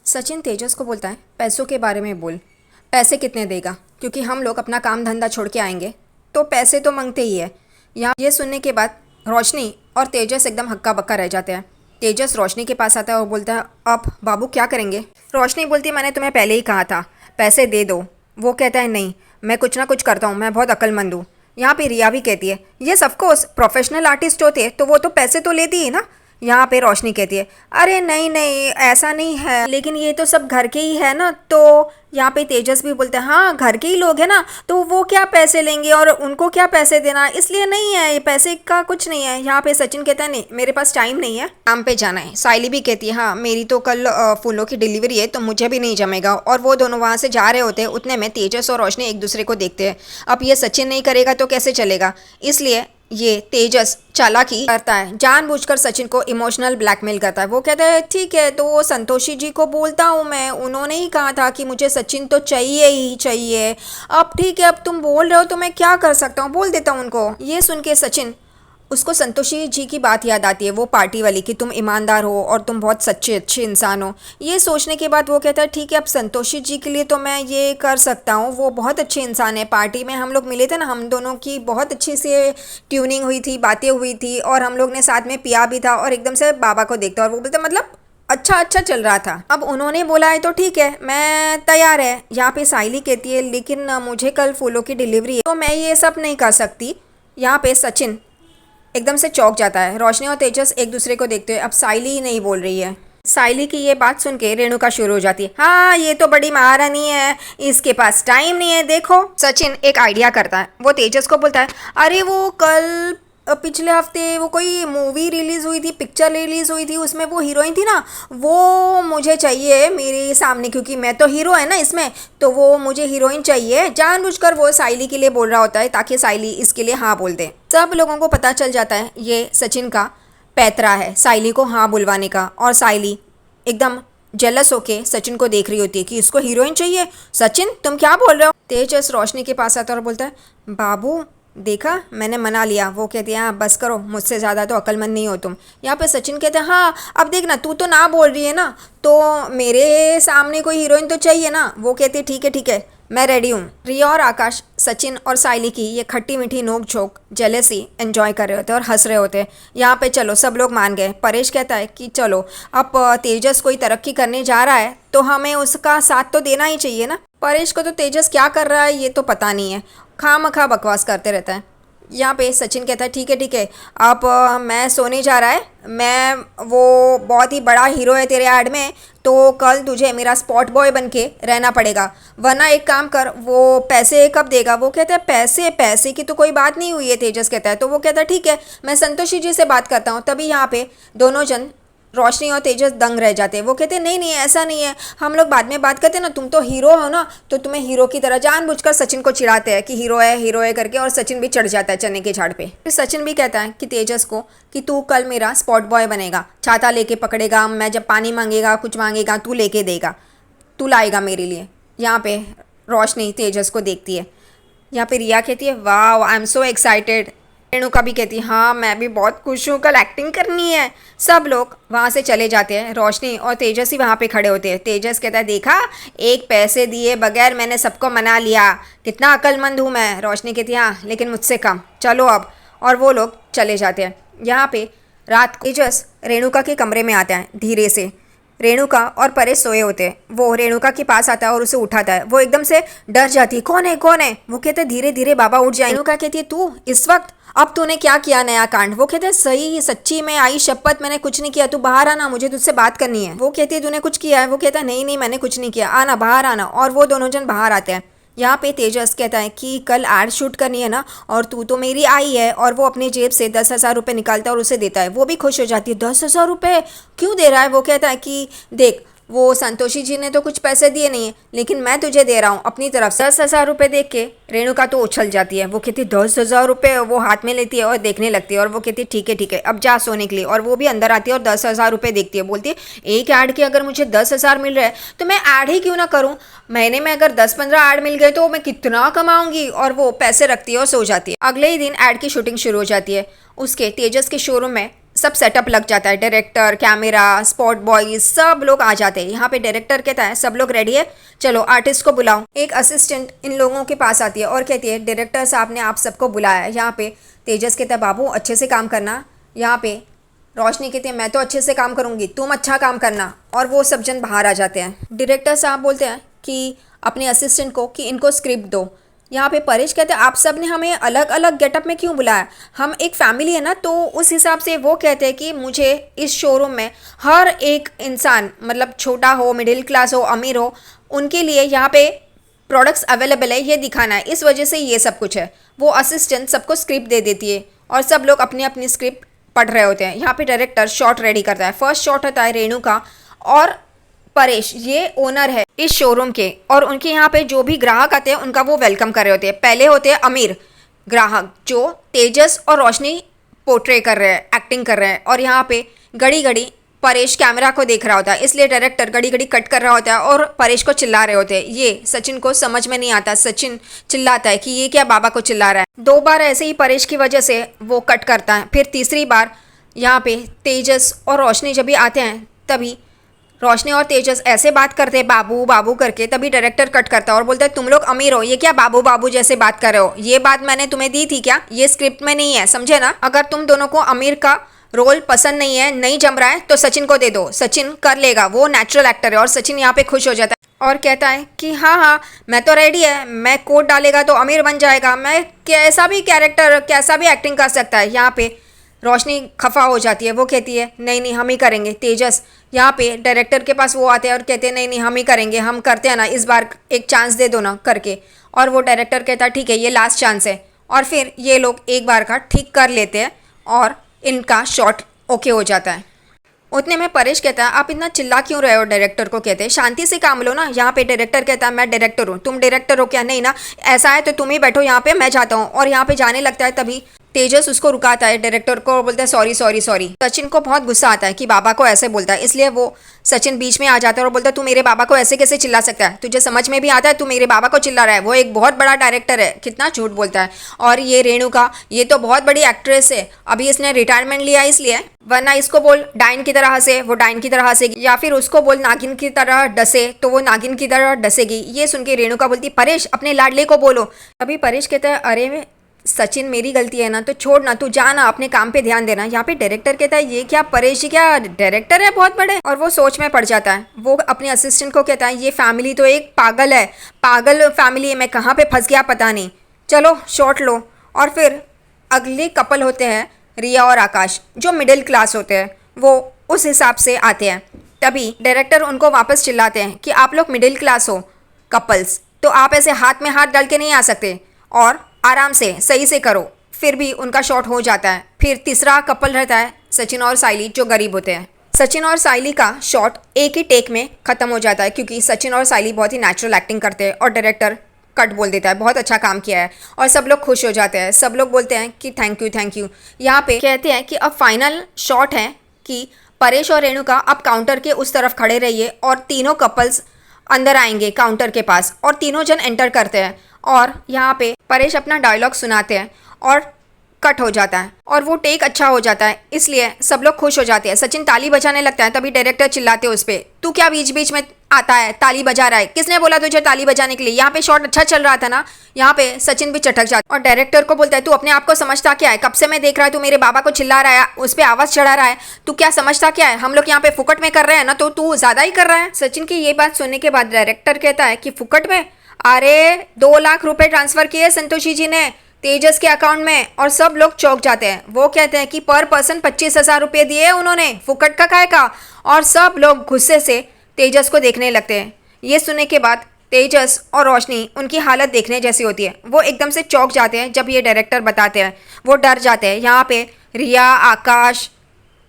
सचिन तेजस को बोलता है, पैसों के बारे में बोल। पैसे कितने देगा, क्योंकि हम लोग अपना काम धंधा छोड़ के आएंगे तो पैसे तो मांगते ही है। यहाँ ये सुनने के बाद रोशनी और तेजस एकदम हक्का बक्का रह जाते हैं। तेजस रोशनी के पास आता है और बोलता है, अब बाबू क्या करेंगे। रोशनी बोलती है, मैंने तुम्हें पहले ही कहा था पैसे दे दो। वो कहता है, नहीं मैं कुछ ना कुछ करता हूँ, मैं बहुत अक्लमंद हूँ। यहाँ पे रिया भी कहती है, ये ऑफकोर्स प्रोफेशनल आर्टिस्ट होते तो वो तो पैसे तो लेती ही ना। यहाँ पे रोशनी कहती है, अरे नहीं नहीं ऐसा नहीं है, लेकिन ये तो सब घर के ही है ना। तो यहाँ पे तेजस भी बोलते हैं, हाँ घर के ही लोग हैं ना, तो वो क्या पैसे लेंगे और उनको क्या पैसे देना, इसलिए नहीं है, ये पैसे का कुछ नहीं है। यहाँ पे सचिन कहता है, नहीं मेरे पास टाइम नहीं है, काम पे जाना है। साइली भी कहती है, हाँ मेरी तो कल फूलों की डिलीवरी है तो मुझे भी नहीं जमेगा। और वो दोनों वहाँ से जा रहे होते हैं, उतने में तेजस और रोशनी एक दूसरे को देखते हैं। अब ये सचिन नहीं करेगा तो कैसे चलेगा, इसलिए ये तेजस चालाकी करता है, जानबूझकर सचिन को इमोशनल ब्लैकमेल करता है। वो कहता है, ठीक है तो वो संतोषी जी को बोलता हूँ मैं, उन्होंने ही कहा था कि मुझे सचिन तो चाहिए ही चाहिए। अब ठीक है, अब तुम बोल रहे हो तो मैं क्या कर सकता हूँ, बोल देता हूँ उनको। ये सुन के सचिन, उसको संतोषी जी की बात याद आती है, वो पार्टी वाली, कि तुम ईमानदार हो और तुम बहुत सच्चे अच्छे इंसान हो। ये सोचने के बाद वो कहता है, ठीक है अब संतोषी जी के लिए तो मैं ये कर सकता हूँ, वो बहुत अच्छे इंसान है। पार्टी में हम लोग मिले थे ना, हम दोनों की बहुत अच्छी से ट्यूनिंग हुई थी, बातें हुई थी और हम लोग ने साथ में पिया भी था और एकदम से बाबा को देखता। और वो बोलते मतलब अच्छा अच्छा चल रहा था। अब उन्होंने बोला है तो ठीक है मैं तैयार है। यहाँ पे साइली कहती है, लेकिन मुझे कल फूलों की डिलीवरी है तो मैं ये सब नहीं कर सकती। यहाँ पे सचिन एकदम से चौंक जाता है। रोशनी और तेजस एक दूसरे को देखते हुए, अब साइली ही नहीं बोल रही है। साइली की ये बात सुन के रेणुका शुरू हो जाती है, हाँ ये तो बड़ी महारानी है, इसके पास टाइम नहीं है। देखो सचिन एक आइडिया करता है, वो तेजस को बोलता है, अरे वो कल पिछले हफ्ते वो कोई मूवी रिलीज़ हुई थी, पिक्चर रिलीज़ हुई थी, उसमें वो हीरोइन थी ना, वो मुझे चाहिए मेरे सामने, क्योंकि मैं तो हीरो है ना इसमें, तो वो मुझे हीरोइन चाहिए। जानबूझकर वो साइली के लिए बोल रहा होता है ताकि साइली इसके लिए हाँ बोल दे। सब लोगों को पता चल जाता है ये सचिन का पैतरा है साइली को हाँ बुलवाने का। और साइली एकदम जेलस होके सचिन को देख रही होती है कि इसको हीरोइन चाहिए। सचिन तुम क्या बोल रहे हो। तेजस रोशनी के पास आता है और बोलता है, बाबू देखा मैंने मना लिया। वो कहती है, हाँ बस करो, मुझसे ज़्यादा तो अक्लमंद नहीं हो तुम। यहाँ पे सचिन कहते हैं, हाँ अब देखना तू तो ना बोल रही है ना, तो मेरे सामने कोई हीरोइन तो चाहिए ना। वो कहती है, ठीक है मैं रेडी हूँ। रिया और आकाश सचिन और साइली की ये खट्टी मीठी नोक झोंक जेलेसी एंजॉय कर रहे होते हैं और हंस रहे होते हैं। यहाँ पे चलो सब लोग मान गए। परेश कहता है कि चलो अब तेजस कोई तरक्की करने जा रहा है तो हमें उसका साथ तो देना ही चाहिए ना। परेश को तो तेजस क्या कर रहा है ये तो पता नहीं है, खामखा बकवास करते रहता है। यहाँ पे सचिन कहता है, ठीक है अब मैं सोने जा रहा है, मैं वो बहुत ही बड़ा हीरो है तेरे ऐड में, तो कल तुझे मेरा स्पॉट बॉय बन के रहना पड़ेगा, वरना एक काम कर, वो पैसे कब देगा। वो कहता है, पैसे पैसे की तो कोई बात नहीं हुई है, तेजस कहता है। तो वो कहता है, ठीक है मैं संतोषी जी से बात करता हूँ। तभी यहाँ पे दोनों जन रोशनी और तेजस दंग रह जाते हैं। वो कहते हैं, नहीं नहीं ऐसा नहीं है, हम लोग बाद में बात करते हैं ना, तुम तो हीरो हो ना, तो तुम्हें हीरो की तरह जानबूझकर सचिन को चिढ़ाते हैं कि हीरो है करके, और सचिन भी चढ़ जाता है चने के झाड़ पे। फिर सचिन भी कहता है कि तेजस को कि तू कल मेरा स्पॉट बॉय बनेगा, छाता लेके पकड़ेगा, मैं जब पानी मांगेगा कुछ मांगेगा तू लेके देगा, तू लाएगा मेरे लिए। यहाँ पे रोशनी तेजस को देखती है। यहाँ पे रिया कहती है, वाह I am so excited. Renuka भी कहती है, हाँ मैं भी बहुत खुश हूँ, कल एक्टिंग करनी है। सब लोग वहाँ से चले जाते हैं, रोशनी और तेजस ही वहाँ पे खड़े होते हैं। तेजस कहता है, देखा एक पैसे दिए बगैर मैंने सबको मना लिया, कितना अक्लमंद हूँ मैं। रोशनी कहती है, हाँ लेकिन मुझसे कम, चलो अब। और वो लोग चले जाते हैं। यहाँ पे रात को तेजस रेणुका के कमरे में आता है धीरे से। रेणुका और परेश सोए होते हैं। वो रेणुका के पास आता है और उसे उठाता है। वो एकदम से डर जाती है, कौन है कौन है। वो कहते हैं, धीरे धीरे बाबा उठ जाए। रेणुका कहती है, तू इस वक्त, अब तूने क्या किया नया कांड। वो कहते हैं, सही सच्ची में आई शपथ मैंने कुछ नहीं किया, तू बाहर आना, मुझे तुझसे बात करनी है। वो कहती है, तूने कुछ किया है। वो कहता है, नहीं मैंने कुछ नहीं किया, आना बाहर आना। और वो दोनों जन बाहर आते हैं। यहाँ पे तेजस कहता है कि कल एड शूट करनी है ना, और तू तो मेरी आई है। और वो अपनी जेब से 10,000 रुपये निकालता है और उसे देता है। वो भी खुश हो जाती है, 10,000 रुपये क्यों दे रहा है। वो कहता है कि देख, वो संतोषी जी ने तो कुछ पैसे दिए नहीं है, लेकिन मैं तुझे दे रहा हूँ अपनी तरफ से। 10,000 रुपये देख के रेणुका तो उछल जाती है। वो कहती है, 10,000 रुपये। वो हाथ में लेती है और देखने लगती है। और वो कहती है, ठीक है अब जा सोने के लिए। और वो भी अंदर आती है और 10,000 रुपये देखती है। बोलती है, एक ऐड के अगर मुझे 10,000 मिल रहा है तो मैं ऐड ही क्यों ना करूँ। महीने में अगर 10-15 ऐड मिल गए तो मैं कितना कमाऊंगी। और वो पैसे रखती है और सो जाती है। अगले ही दिन ऐड की शूटिंग शुरू हो जाती है। उसके तेजस के शोरूम में सब सेटअप लग जाता है, डायरेक्टर, कैमरा, स्पॉट बॉयज सब लोग आ जाते हैं। यहाँ पे डायरेक्टर कहता है सब लोग रेडी है, चलो आर्टिस्ट को बुलाओ। एक असिस्टेंट इन लोगों के पास आती है और कहती है डायरेक्टर साहब ने आप सबको बुलाया है। यहाँ पे तेजस कहता है बाबू अच्छे से काम करना। यहाँ पे रोशनी कहती है मैं तो अच्छे से काम करूँगी, तुम अच्छा काम करना। और वो सब जन बाहर आ जाते हैं। डायरेक्टर साहब बोलते हैं कि अपने असिस्टेंट को कि इनको स्क्रिप्ट दो। यहाँ पे परेश कहते हैं आप सब ने हमें अलग अलग गेटअप में क्यों बुलाया, हम एक फैमिली है ना। तो उस हिसाब से वो कहते हैं कि मुझे इस शोरूम में हर एक इंसान, मतलब छोटा हो, मिडिल क्लास हो, अमीर हो, उनके लिए यहाँ पे प्रोडक्ट्स अवेलेबल है ये दिखाना है, इस वजह से ये सब कुछ है। वो असिस्टेंट सबको स्क्रिप्ट दे देती है और सब लोग अपनी अपनी स्क्रिप्ट पढ़ रहे होते हैं। यहाँ पे डायरेक्टर शॉट रेडी करता है। फर्स्ट शॉट होता है रेणु का और परेश, ये ओनर है इस शोरूम के, और उनके यहाँ पे जो भी ग्राहक आते हैं उनका वो वेलकम कर रहे होते हैं। पहले होते हैं अमीर ग्राहक जो तेजस और रोशनी पोर्ट्रे कर रहे हैं, एक्टिंग कर रहे हैं। और यहाँ पे घड़ी घड़ी परेश कैमरा को देख रहा होता है, इसलिए डायरेक्टर घड़ी घड़ी कट कर रहा होता है और परेश को चिल्ला रहे होते हैं। ये सचिन को समझ में नहीं आता। सचिन चिल्लाता है कि ये क्या बाबा को चिल्ला रहा है। 2 बार ऐसे ही परेश की वजह से वो कट करता है। फिर तीसरी बार यहाँ पे तेजस और रोशनी जब भी आते हैं तभी रोशनी और तेजस ऐसे बात करते हैं बाबू बाबू करके, तभी डायरेक्टर कट करता है और बोलता है तुम लोग अमीर हो, ये क्या बाबू बाबू जैसे बात कर रहे हो, ये बात मैंने तुम्हें दी थी क्या, ये स्क्रिप्ट में नहीं है, समझे ना। अगर तुम दोनों को अमीर का रोल पसंद नहीं है, नहीं जम रहा है तो सचिन को दे दो, सचिन कर लेगा, वो नेचुरल एक्टर है। और सचिन यहाँ पे खुश हो जाता है और कहता है कि हाँ हाँ मैं तो रेडी है, मैं कोट डालेगा तो अमीर बन जाएगा, मैं कैसा भी कैरेक्टर कैसा भी एक्टिंग कर सकता है। यहाँ पे रोशनी खफा हो जाती है, वो कहती है नहीं नहीं हम ही करेंगे। तेजस यहाँ पे डायरेक्टर के पास वो आते हैं और कहते हैं नहीं नहीं हम ही करेंगे, हम करते हैं ना, इस बार एक चांस दे दो ना करके। और वो डायरेक्टर कहता है ठीक है ये लास्ट चांस है। और फिर ये लोग एक बार का ठीक कर लेते हैं और इनका शॉट ओके हो जाता है। उतने में परेश कहता है आप इतना चिल्ला क्यों रहे हो, डायरेक्टर को कहते हैं शांति से काम लो ना। यहाँ पे डायरेक्टर कहता है मैं डायरेक्टर हूँ, तुम डायरेक्टर हो क्या, नहीं ना, ऐसा है तो तुम ही बैठो यहाँ पे, मैं जाता हूँ। और यहाँ पे जाने लगता है तभी तेजस उसको रुकाता है डायरेक्टर को और बोलता है सॉरी सॉरी सॉरी। सचिन को बहुत गुस्सा आता है कि बाबा को ऐसे बोलता है, इसलिए वो सचिन बीच में आ जाता है और बोलता है तू मेरे बाबा को ऐसे कैसे चिल्ला सकता है, तुझे समझ में भी आता है तू मेरे बाबा को चिल्ला रहा है, वो एक बहुत बड़ा डायरेक्टर है, कितना झूठ बोलता है। और ये रेणुका ये तो बहुत बड़ी एक्ट्रेस है, अभी इसने रिटायरमेंट लिया इसलिए, वरना इसको बोल डाइन की तरह हंसे वो डाइन की तरह हंसेगी, या फिर उसको बोल नागिन की तरह डसे तो वो नागिन की तरह डसेगी। ये सुन के रेणुका बोलती परेश अपने लाडले को बोलो। अभी परेश कहता है अरे सचिन मेरी गलती है ना, तो छोड़ ना, तू जा ना, अपने काम पे ध्यान देना। यहाँ पे डायरेक्टर कहता है ये क्या परेश जी क्या डायरेक्टर है बहुत बड़े, और वो सोच में पड़ जाता है। वो अपने असिस्टेंट को कहता है ये फैमिली तो एक पागल है, पागल फैमिली है, मैं कहाँ पे फंस गया पता नहीं, चलो शॉट लो। और फिर अगले कपल होते हैं रिया और आकाश, जो मिडिल क्लास होते हैं, वो उस हिसाब से आते हैं। तभी डायरेक्टर उनको वापस चिल्लाते हैं कि आप लोग मिडिल क्लास हो कपल्स, तो आप ऐसे हाथ में हाथ डाल के नहीं आ सकते, और आराम से सही से करो। फिर भी उनका शॉट हो जाता है। फिर तीसरा कपल रहता है सचिन और साइली, जो गरीब होते हैं। सचिन और साइली का शॉट एक ही टेक में ख़त्म हो जाता है क्योंकि सचिन और साइली बहुत ही नेचुरल एक्टिंग करते हैं और डायरेक्टर कट बोल देता है बहुत अच्छा काम किया है, और सब लोग खुश हो जाते हैं। सब लोग बोलते हैं कि थैंक यू थैंक यू। यहाँ पे कहते हैं कि अब फाइनल शॉट है कि परेश और रेणुका अब काउंटर के उस तरफ खड़े रहिए और तीनों कपल्स अंदर आएंगे काउंटर के पास, और तीनों जन एंटर करते हैं। और यहाँ पे परेश अपना डायलॉग सुनाते हैं और कट हो जाता है और वो टेक अच्छा हो जाता है, इसलिए सब लोग खुश हो जाते हैं। सचिन ताली बजाने लगता है, तभी डायरेक्टर चिल्लाते हैं उस पर तू क्या बीच बीच में आता है ताली बजा रहा है, किसने बोला तुझे ताली बजाने के लिए, यहाँ पे शॉट अच्छा चल रहा था ना। यहाँ पे सचिन भी चटक जाता है और डायरेक्टर को बोलता है तू अपने आप को समझता क्या है, कब से मैं देख रहा है तू मेरे बाबा को चिल्ला रहा है, उस पर आवाज चढ़ा रहा है, तू क्या समझता क्या है, हम लोग यहाँ पे फुकट में कर रहे हैं ना, तो तू ज्यादा ही कर रहा है। सचिन की ये बात सुनने के बाद डायरेक्टर कहता है कि फुकट में, अरे 2 लाख रुपए ट्रांसफर किए संतोषी जी ने तेजस के अकाउंट में, और सब लोग चौंक जाते हैं। वो कहते हैं कि पर पर्सन 25,000 रुपये दिए उन्होंने, फुकट का काय का, और सब लोग गुस्से से तेजस को देखने लगते हैं। ये सुनने के बाद तेजस और रोशनी उनकी हालत देखने जैसी होती है, वो एकदम से चौंक जाते हैं जब ये डायरेक्टर बताते हैं, वो डर जाते हैं। यहाँ पे रिया, आकाश,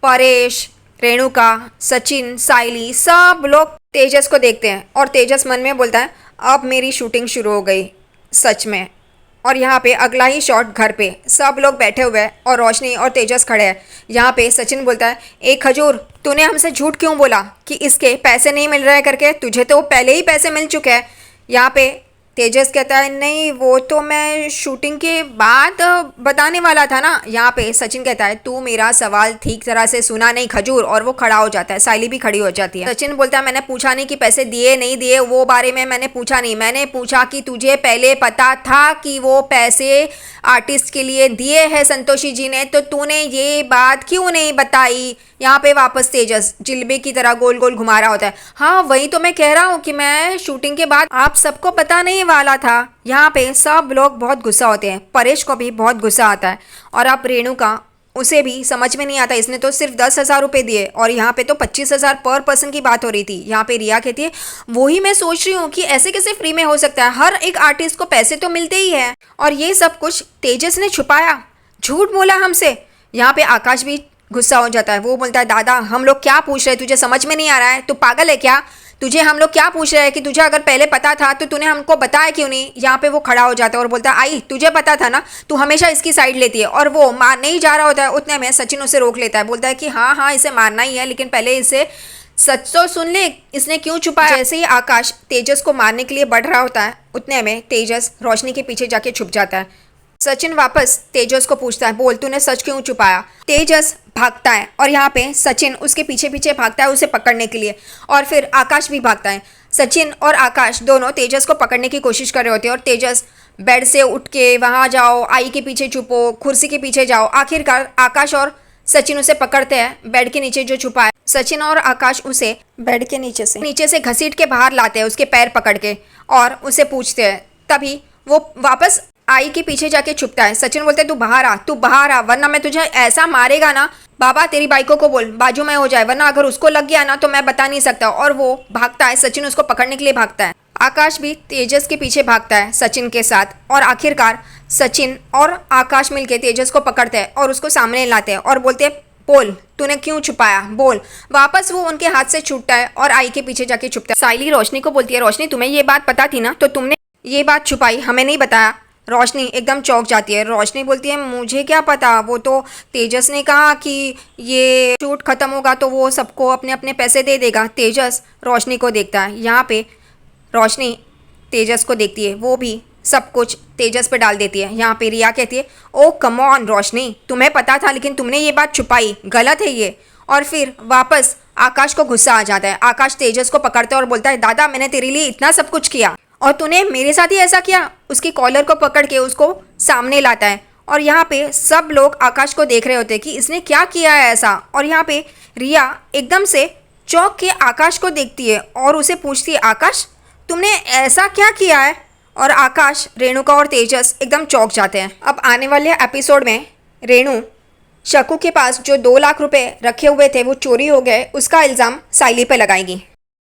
परेश, रेणुका, सचिन, साइली सब लोग तेजस को देखते हैं और तेजस मन में बोलता है अब मेरी शूटिंग शुरू हो गई सच में। और यहाँ पे अगला ही शॉट घर पे सब लोग बैठे हुए हैं और रोशनी और तेजस खड़े हैं। यहाँ पे सचिन बोलता है एक खजूर तूने हमसे झूठ क्यों बोला कि इसके पैसे नहीं मिल रहे करके, तुझे तो पहले ही पैसे मिल चुके हैं। यहाँ पे तेजस कहता है नहीं वो तो मैं शूटिंग के बाद बताने वाला था ना। यहाँ पे सचिन कहता है तू मेरा सवाल ठीक तरह से सुना नहीं खजूर, और वो खड़ा हो जाता है। साइली भी खड़ी हो जाती है। सचिन बोलता है मैंने पूछा नहीं कि पैसे दिए नहीं दिए, वो बारे में मैंने पूछा नहीं, मैंने पूछा कि तुझे पहले पता था कि वो पैसे आर्टिस्ट के लिए दिए हैं संतोषी जी ने, तो तूने ये बात क्यों नहीं बताई। यहाँ पे वापस तेजस जिलेबी की तरह गोल गोल घुमा रहा होता है। हाँ वही तो मैं कह रहा हूँ कि मैं शूटिंग के बाद आप सबको पता नहीं वाला था। यहाँ पे सब लोग बहुत गुस्सा होते हैं, परेश को भी बहुत गुस्सा आता है। और अब रेणुका, उसे भी समझ में नहीं आता, इसने तो सिर्फ 10,000 रुपये दिए और यहाँ पे तो 25,000 पर पर्सन की बात हो रही थी। यहाँ पे रिया कहती है वही मैं सोच रही हूँ कि ऐसे कैसे फ्री में हो सकता है, हर एक आर्टिस्ट को पैसे तो मिलते ही है, और ये सब कुछ तेजस ने छुपाया, झूठ बोला हमसे। यहाँ पे आकाश भी गुस्सा हो जाता है। वो बोलता है दादा हम लोग क्या पूछ रहे हैं, तुझे समझ में नहीं आ रहा है, तू पागल है क्या, तुझे हम लोग क्या पूछ रहे हैं कि तुझे अगर पहले पता था तो तूने हमको बताया क्यों नहीं। यहाँ पे वो खड़ा हो जाता है और बोलता है आई तुझे पता था ना, तू हमेशा इसकी साइड लेती है। और वो मारने ही जा रहा होता है, उतने में सचिन उसे रोक लेता है, बोलता है कि हाँ हाँ इसे मारना ही है, लेकिन पहले इसे सच तो सुन ले, इसने क्यों छुपाया। जैसे ही आकाश तेजस को मारने के लिए बढ़ रहा होता है, उतने में तेजस रोशनी के पीछे जाके छुप जाता है। सचिन वापस तेजस को पूछता है बोल तूने सच क्यों छुपाया। तेजस भागता है और यहाँ पे सचिन उसके पीछे पीछे भागता है उसे पकड़ने के लिए, और फिर आकाश भी भागता है। सचिन और आकाश दोनों तेजस को पकड़ने की कोशिश कर रहे होते हैं, और तेजस बेड से उठ के वहाँ जाओ, आई के पीछे छुपो, कुर्सी के पीछे जाओ। आखिरकार आकाश और सचिन उसे पकड़ते हैं बेड के नीचे जो छुपा है। सचिन और आकाश उसे बेड के नीचे से घसीट के बाहर लाते हैं उसके पैर पकड़ के, और उसे पूछते हैं। तभी वो वापस आई के पीछे जाके छुपता है। सचिन बोलते तू बाहर आ वरना मैं तुझे ऐसा मारेगा ना, बाबा तेरी बाइको को बोल बाजू में हो जाए, वरना अगर उसको लग गया ना तो मैं बता नहीं सकता। और वो भागता है, सचिन उसको पकड़ने के लिए भागता है। आकाश भी तेजस के पीछे भागता है सचिन के साथ, और आखिरकार सचिन और आकाश मिलके तेजस को पकड़ते हैं और उसको सामने लाते हैं और बोलते हैं बोल तूने क्यों छुपाया बोल। वापस वो उनके हाथ से छूटता है और आई के पीछे जाके छुपता है। साइली रोशनी को बोलती है रोशनी तुम्हें ये बात पता थी ना, तो तुमने ये बात छुपाई, हमें नहीं बताया। रोशनी एकदम चौंक जाती है। रोशनी बोलती है मुझे क्या पता, वो तो तेजस ने कहा कि ये शूट खत्म होगा तो वो सबको अपने अपने पैसे दे देगा। तेजस रोशनी को देखता है। यहाँ पे रोशनी तेजस को देखती है, वो भी सब कुछ तेजस पे डाल देती है। यहाँ पे रिया कहती है ओ कम ऑन रोशनी तुम्हें पता था लेकिन तुमने ये बात छुपाई, गलत है ये। और फिर वापस आकाश को गुस्सा आ जाता है। आकाश तेजस को पकड़ता है और बोलता है दादा मैंने तेरे लिए इतना सब कुछ किया और तूने मेरे साथ ही ऐसा किया। उसकी कॉलर को पकड़ के उसको सामने लाता है, और यहाँ पे सब लोग आकाश को देख रहे होते हैं कि इसने क्या किया है ऐसा। और यहाँ पे रिया एकदम से चौंक के आकाश को देखती है और उसे पूछती है आकाश तुमने ऐसा क्या किया है। और आकाश, रेणुका और तेजस एकदम चौंक जाते हैं। अब आने वाले एपिसोड में रेणु शकू के पास जो 2 लाख रुपए रखे हुए थे वो चोरी हो गए, उसका इल्ज़ाम साइली पे लगाएगी।